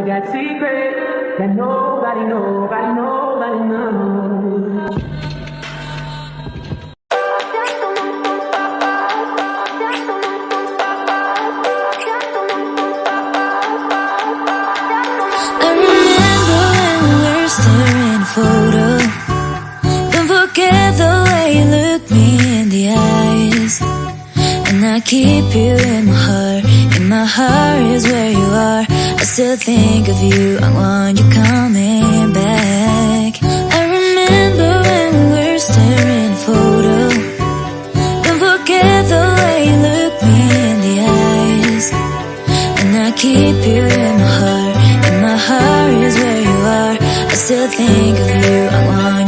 got secrets that nobody knows. I remember when we were staring at a photo. Don't forget the way you look me in the eyes. And I keep you in my heart. In my heart is where you are. I still think of you. I want you coming back. I remember when we were staring at a photo. Don't forget the way you look me in the eyes. And I keep you in my heart. In my heart is where you are. I still think of you. I want